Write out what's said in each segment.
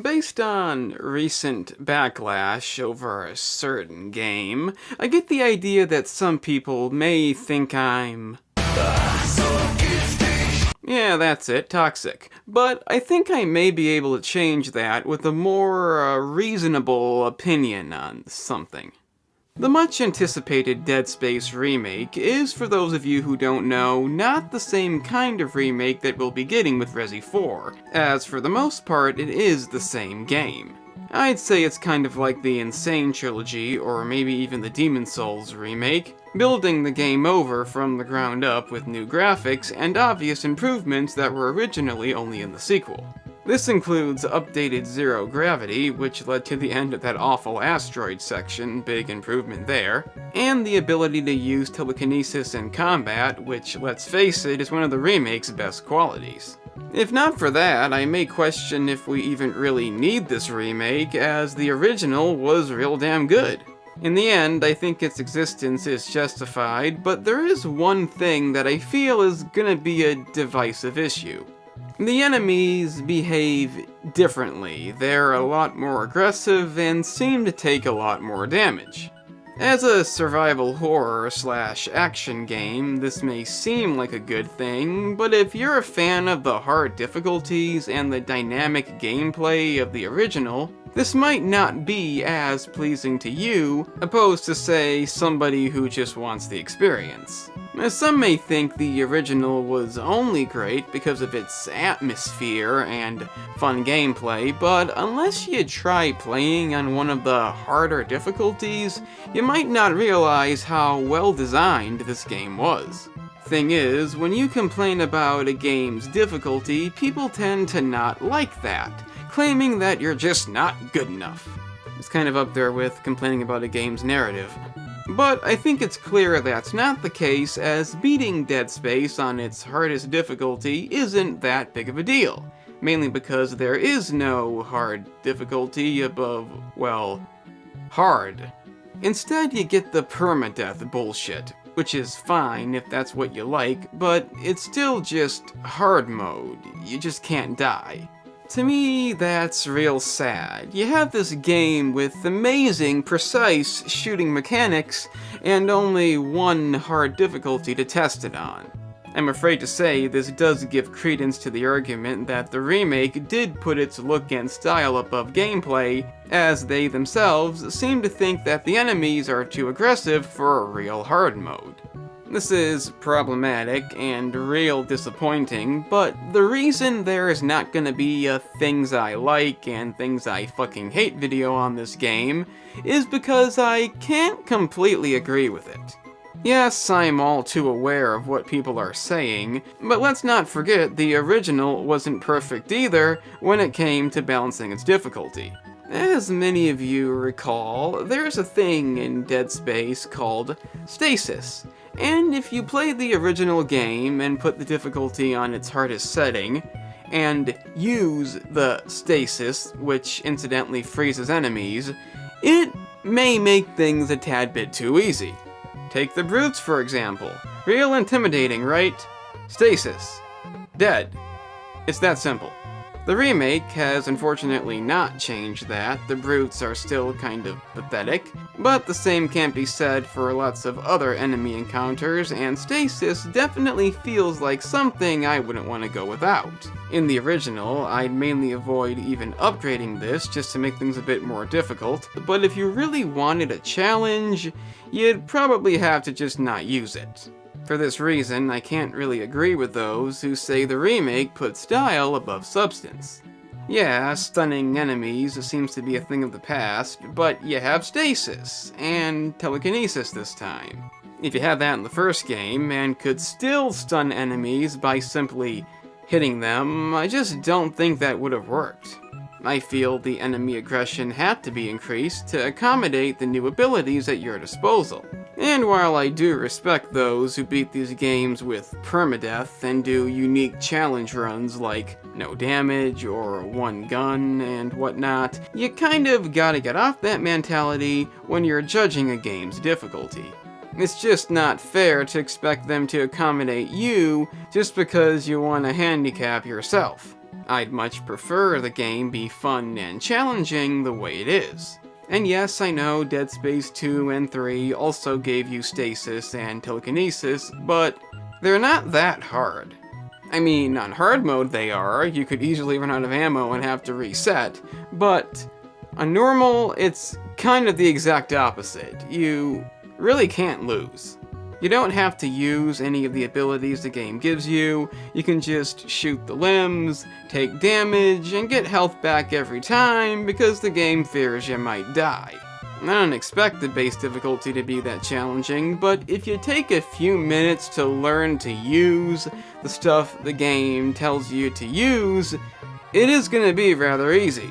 Based on recent backlash over a certain game, I get the idea that some people may think I'm... Yeah, that's it, toxic. But I think I may be able to change that with a more reasonable opinion on something. The much anticipated Dead Space remake is, for those of you who don't know, not the same kind of remake that we'll be getting with Resi 4, as for the most part it is the same game. I'd say it's kind of like the Insane trilogy, or maybe even the Demon's Souls remake, building the game over from the ground up with new graphics and obvious improvements that were originally only in the sequel. This includes updated zero gravity, which led to the end of that awful asteroid section, big improvement there, and the ability to use telekinesis in combat, which, let's face it, is one of the remake's best qualities. If not for that, I may question if we even really need this remake, as the original was real damn good. In the end, I think its existence is justified, but there is one thing that I feel is gonna be a divisive issue. The enemies behave differently. They're a lot more aggressive and seem to take a lot more damage. As a survival horror/action game, this may seem like a good thing, but if you're a fan of the hard difficulties and the dynamic gameplay of the original, this might not be as pleasing to you, opposed to, say, somebody who just wants the experience. Some may think the original was only great because of its atmosphere and fun gameplay, but unless you try playing on one of the harder difficulties, you might not realize how well designed this game was. Thing is, when you complain about a game's difficulty, people tend to not like that, claiming that you're just not good enough. It's kind of up there with complaining about a game's narrative. But I think it's clear that's not the case, as beating Dead Space on its hardest difficulty isn't that big of a deal, mainly because there is no hard difficulty above, well, hard. Instead, you get the permadeath bullshit, which is fine if that's what you like, but it's still just hard mode. You just can't die. To me, that's real sad. You have this game with amazing, precise shooting mechanics, and only one hard difficulty to test it on. I'm afraid to say this does give credence to the argument that the remake did put its look and style above gameplay, as they themselves seem to think that the enemies are too aggressive for a real hard mode. This is problematic and real disappointing, but the reason there is not gonna be a things I like and things I fucking hate video on this game is because I can't completely agree with it. Yes, I'm all too aware of what people are saying, but let's not forget the original wasn't perfect either when it came to balancing its difficulty. As many of you recall, there's a thing in Dead Space called stasis. And if you play the original game and put the difficulty on its hardest setting, and use the stasis, which incidentally freezes enemies, it may make things a tad bit too easy. Take the brutes, for example. Real intimidating, right? Stasis. Dead. It's that simple. The remake has unfortunately not changed that. The brutes are still kind of pathetic, but the same can't be said for lots of other enemy encounters, and stasis definitely feels like something I wouldn't want to go without. In the original, I'd mainly avoid even upgrading this just to make things a bit more difficult, but if you really wanted a challenge, you'd probably have to just not use it. For this reason, I can't really agree with those who say the remake put style above substance. Yeah, stunning enemies seems to be a thing of the past, but you have stasis, and telekinesis this time. If you had that in the first game, and could still stun enemies by simply hitting them, I just don't think that would have worked. I feel the enemy aggression had to be increased to accommodate the new abilities at your disposal. And while I do respect those who beat these games with permadeath and do unique challenge runs like no damage or one gun and whatnot, you kind of gotta get off that mentality when you're judging a game's difficulty. It's just not fair to expect them to accommodate you just because you want to handicap yourself. I'd much prefer the game be fun and challenging the way it is. And yes, I know Dead Space 2 and 3 also gave you stasis and telekinesis, but they're not that hard. I mean, on hard mode they are, you could easily run out of ammo and have to reset, but on normal, it's kind of the exact opposite. You really can't lose. You don't have to use any of the abilities the game gives you, you can just shoot the limbs, take damage, and get health back every time because the game fears you might die. I don't expect the base difficulty to be that challenging, but if you take a few minutes to learn to use the stuff the game tells you to use, it is going to be rather easy.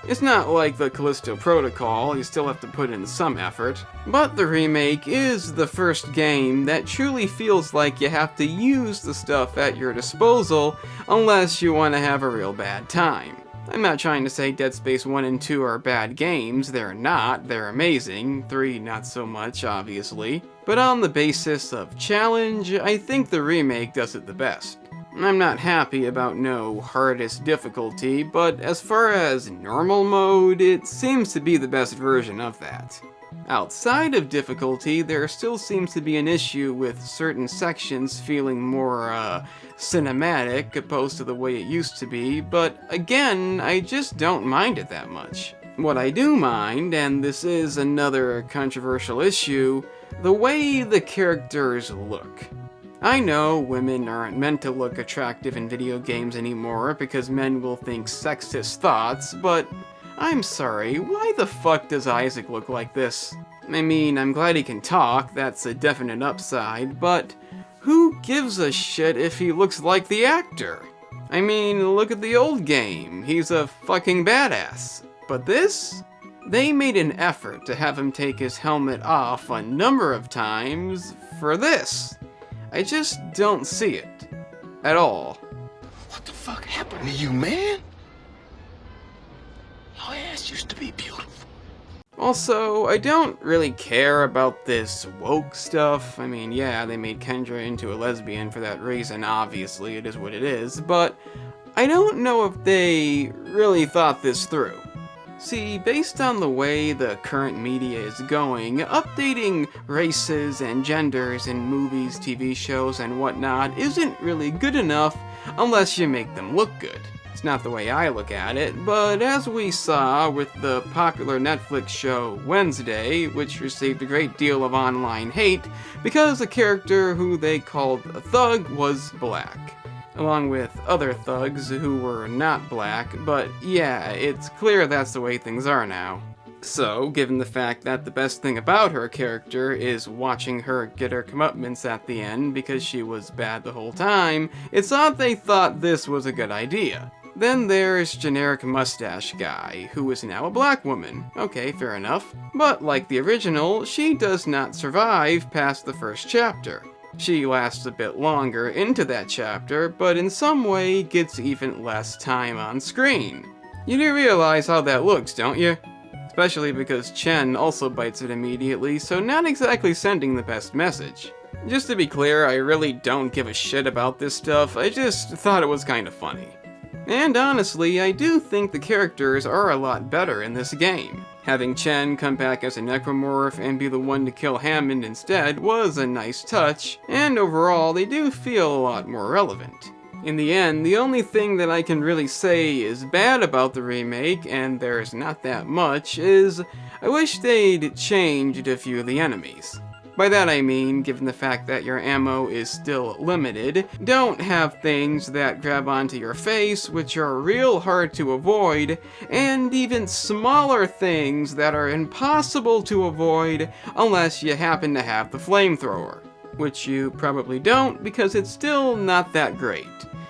It's not like the Callisto Protocol, you still have to put in some effort, but the remake is the first game that truly feels like you have to use the stuff at your disposal unless you want to have a real bad time. I'm not trying to say Dead Space 1 and 2 are bad games, they're not, they're amazing, 3 not so much, obviously. But on the basis of challenge, I think the remake does it the best. I'm not happy about no hardest difficulty, but as far as normal mode, it seems to be the best version of that. Outside of difficulty, there still seems to be an issue with certain sections feeling more, cinematic opposed to the way it used to be, but again, I just don't mind it that much. What I do mind, and this is another controversial issue, the way the characters look. I know women aren't meant to look attractive in video games anymore because men will think sexist thoughts, but I'm sorry, why the fuck does Isaac look like this? I mean, I'm glad he can talk, that's a definite upside, but who gives a shit if he looks like the actor? I mean, look at the old game, he's a fucking badass. But this? They made an effort to have him take his helmet off a number of times for this. I just don't see it. At all. What the fuck happened to you, man? Your ass used to be beautiful. Also, I don't really care about this woke stuff. I mean, yeah, they made Kendra into a lesbian for that reason, obviously, it is what it is, but I don't know if they really thought this through. See, based on the way the current media is going, updating races and genders in movies, TV shows, and whatnot isn't really good enough unless you make them look good. It's not the way I look at it, but as we saw with the popular Netflix show Wednesday, which received a great deal of online hate because a character who they called a thug was black, along with other thugs who were not black, but yeah, it's clear that's the way things are now. So, given the fact that the best thing about her character is watching her get her comeuppance at the end because she was bad the whole time, it's odd they thought this was a good idea. Then there's generic mustache guy, who is now a black woman. Okay, fair enough. But like the original, she does not survive past the first chapter. She lasts a bit longer into that chapter, but in some way gets even less time on screen. You do realize how that looks, don't you? Especially because Chen also bites it immediately, so not exactly sending the best message. Just to be clear, I really don't give a shit about this stuff, I just thought it was kinda funny. And honestly, I do think the characters are a lot better in this game. Having Chen come back as a necromorph and be the one to kill Hammond instead was a nice touch, and overall they do feel a lot more relevant. In the end, the only thing that I can really say is bad about the remake, and there's not that much, is I wish they'd changed a few of the enemies. By that I mean, given the fact that your ammo is still limited, don't have things that grab onto your face, which are real hard to avoid, and even smaller things that are impossible to avoid unless you happen to have the flamethrower. Which you probably don't, because it's still not that great.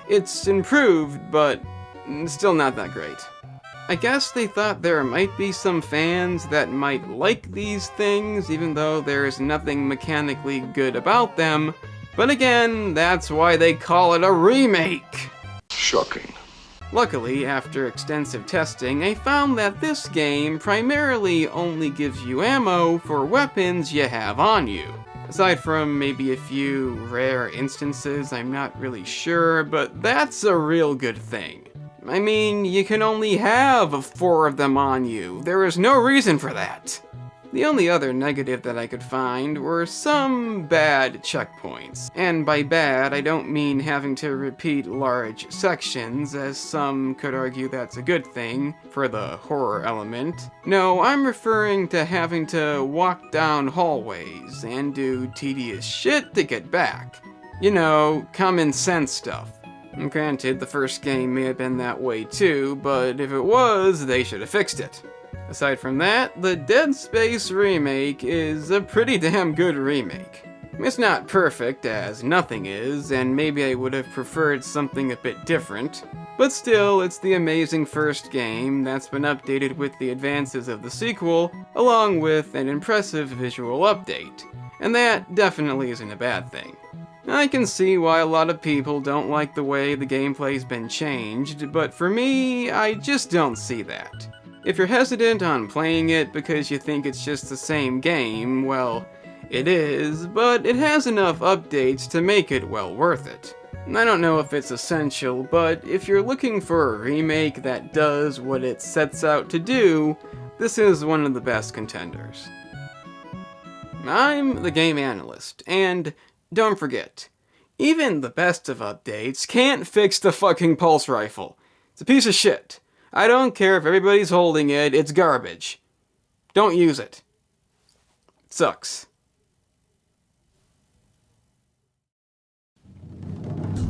It's improved, but still not that great. I guess they thought there might be some fans that might like these things, even though there's nothing mechanically good about them. But again, that's why they call it a remake! Shocking. Luckily, after extensive testing, I found that this game primarily only gives you ammo for weapons you have on you. Aside from maybe a few rare instances, I'm not really sure, but that's a real good thing. I mean, you can only have 4 of them on you. There is no reason for that. The only other negative that I could find were some bad checkpoints. And by bad, I don't mean having to repeat large sections, as some could argue that's a good thing for the horror element. No, I'm referring to having to walk down hallways and do tedious shit to get back. You know, common sense stuff. And granted, the first game may have been that way too, but if it was, they should have fixed it. Aside from that, the Dead Space remake is a pretty damn good remake. It's not perfect, as nothing is, and maybe I would have preferred something a bit different, but still, it's the amazing first game that's been updated with the advances of the sequel, along with an impressive visual update, and that definitely isn't a bad thing. I can see why a lot of people don't like the way the gameplay's been changed, but for me, I just don't see that. If you're hesitant on playing it because you think it's just the same game, well, it is, but it has enough updates to make it well worth it. I don't know if it's essential, but if you're looking for a remake that does what it sets out to do, this is one of the best contenders. I'm the Game Analyst, and don't forget, even the best of updates can't fix the fucking pulse rifle. It's a piece of shit. I don't care if everybody's holding it, it's garbage. Don't use it. It sucks.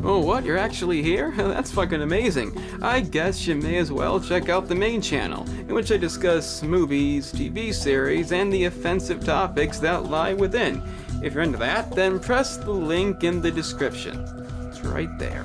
Oh, what? You're actually here? That's fucking amazing. I guess you may as well check out the main channel, in which I discuss movies, TV series, and the offensive topics that lie within. If you're into that, then press the link in the description. It's right there.